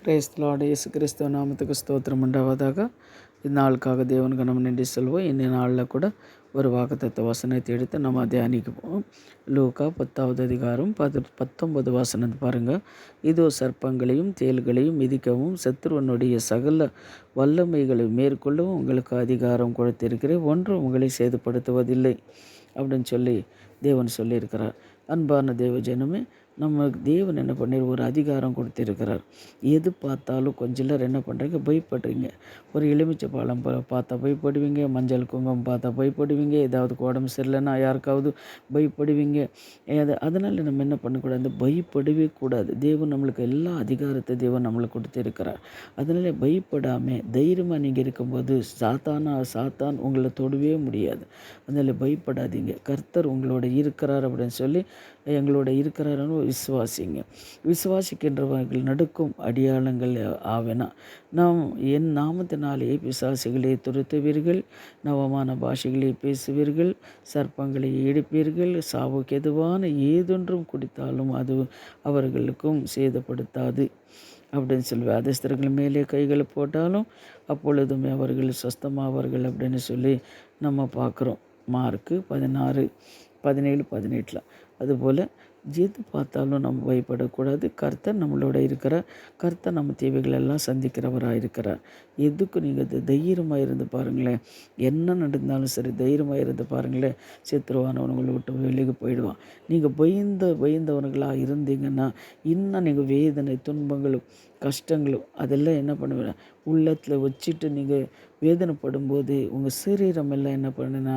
Praise the Lord. இயேசு கிறிஸ்துவ நாமத்துக்கு ஸ்தோத்திரம் உண்டாவதாக. இந்நாளுக்காக தேவனுக்கு நம்ம நன்றி சொல்வோம். இந்த நாளில் கூட ஒரு வாக்குத்தத்த வசனத்தை எடுத்து நம்ம தியானிக்குவோம். லூக்கா 10வது அதிகாரம் 19 வசனத்தை பாருங்கள். இதோ சர்ப்பங்களையும் தேள்களையும் மிதிக்கவும் சத்துருவனுடைய சகல வல்லமைகளை மேற்கொள்ளவும் உங்களுக்கு அதிகாரம் கொடுத்திருக்கிறேன், ஒன்றும் உங்களை சேதப்படுத்துவதில்லை அப்படின்னு சொல்லி தேவன் சொல்லியிருக்கிறார். அன்பான தேவ ஜனமே, நம்ம தேவன் என்ன பண்ணி ஒரு அதிகாரம் கொடுத்திருக்கிறார். எது பார்த்தாலும் கொஞ்சம் எல்லாரும் என்ன பண்ணுறீங்க, பயப்படுறீங்க. ஒரு எலுமிச்சை பழம் பார்த்தா பயப்படுவீங்க, மஞ்சள் குங்குமம் பார்த்தா பயப்படுவீங்க, ஏதாவது உடம்பு சரியில்லைன்னா யாருக்காவது பயப்படுவீங்க. அதனால் நம்ம என்ன பண்ணக்கூடாது, பயப்படவே கூடாது. தேவன் நம்மளுக்கு எல்லா அதிகாரத்தை தேவன் நம்மளுக்கு கொடுத்திருக்கிறார். அதனால் பயப்படாமல் தைரியமாக நீங்கள் இருக்கும்போது சாத்தான் உங்களை தொடவே முடியாது. அதனால் பயப்படாதீங்க. கர்த்தர் உங்களோட இருக்கிறார் அப்படின்னு சொல்லி எங்களோட இருக்கிறாருன்னு விசுவாசிங்க. விசுவாசிக்கின்றவர்கள் நடுக்கும் அடையாளங்கள் ஆவேனா. நாம் என் நாமத்தினாலே பிசாசுகளை துரத்துவீர்கள், நவமான பாஷைகளை பேசுவீர்கள், சர்ப்பங்களை எடுப்பீர்கள், சாவுக்கு எதுவான ஏதொன்றும் குடித்தாலும் அது அவர்களுக்கும் சேதப்படுத்தாது அப்படின்னு சொல்லி, வேதஸ்தர்கள் மேலே கைகளை போட்டாலும் அப்பொழுதுமே அவர்கள் சொஸ்தமாவார்கள் அப்படின்னு சொல்லி நம்ம பார்க்குறோம். மார்க்கு 16:17-18. அதுபோல் எது பார்த்தாலும் நம்ம பயப்படக்கூடாது. கர்த்தர் நம்மளோட இருக்கிறார். கர்த்தர் நம்ம தேவைகளெல்லாம் சந்திக்கிறவராக இருக்கிறார். எதுக்கும் நீங்கள் தைரியமாக இருந்து பாருங்களேன். என்ன நடந்தாலும் சரி தைரியமாக இருந்து பாருங்களேன். சத்துருவானவன் உங்களை விட்டு வெளியே போயிடுவான். நீங்கள் பயந்தவர்களாக இருந்தீங்கன்னா இன்னும் நீங்கள் வேதனை, துன்பங்களும், கஷ்டங்களும் அதெல்லாம் என்ன பண்ணுவேன் உள்ளத்தில் வச்சுட்டு நீங்கள் வேதனைப்படும்போது உங்கள் சரீரம் எல்லாம் என்ன பண்ணுன்னா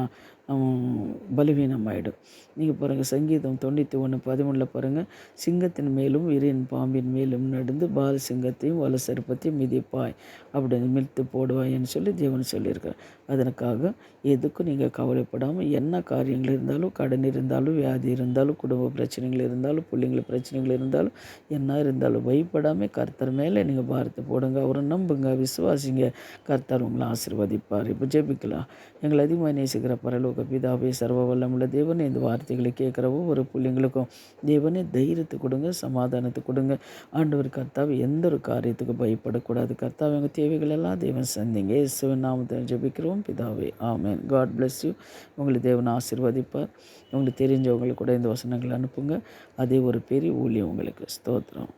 பலவீனமாயிடும். நீங்கள் பாருங்கள், சங்கீதம் 91:13 பாருங்கள். சிங்கத்தின் மேலும் விரியன் பாம்பின் மேலும் நடந்து பால் சிங்கத்தையும் வல சர்ப்பத்தையும் மிதிப்பாய் அப்படின்னு மிதித்து போடுவாய்ன்னு சொல்லி தேவன் சொல்லியிருக்கார். அதற்காக எதுக்கும் நீங்கள் கவலைப்படாமல், என்ன காரியங்கள் இருந்தாலும், கடன் இருந்தாலும், வியாதி இருந்தாலும், குடும்ப பிரச்சனைகள் இருந்தாலும், பிள்ளைங்கள பிரச்சனைகள் இருந்தாலும், என்ன இருந்தாலும் பயப்படாமல் கர்த்தர் மேலே நீங்கள் பாரத்தை போடுங்க. அவரை நம்புங்க, விசுவாசிங்க. கர்த்தர் உங்களை ஆசீர்வதிப்பார். இப்போ ஜெபிக்கலாம். எங்களை அதிகமாக நேசிக்கிற பரலோக பிதாவே, சர்வ வல்லமுள்ள தேவனே, இந்த வார்த்தைகளை கேட்குற ஒவ்வொரு பிள்ளைங்களுக்கும் தேவனே தைரியத்தை கொடுங்க, சமாதானத்தை கொடுங்க. ஆண்டவர் கர்த்தாவே, எந்த ஒரு காரியத்துக்கு பயப்படக்கூடாது. கர்த்தாவே, எங்கள் தேவைகளெல்லாம் தேவன் சந்திங்க. இயேசுவின் நாமத்தில் ஜெபிக்கிறோம் பிதாவே, ஆமென். God bless you. உங்களை தேவன் ஆசீர்வதிப்பார். உங்களுக்கு தெரிஞ்சவங்களுக்கு கூட இந்த வசனங்களை அனுப்புங்க. அதே ஒரு பெரிய ஊழியம் உங்களுக்கு. ஸ்தோத்திரம்.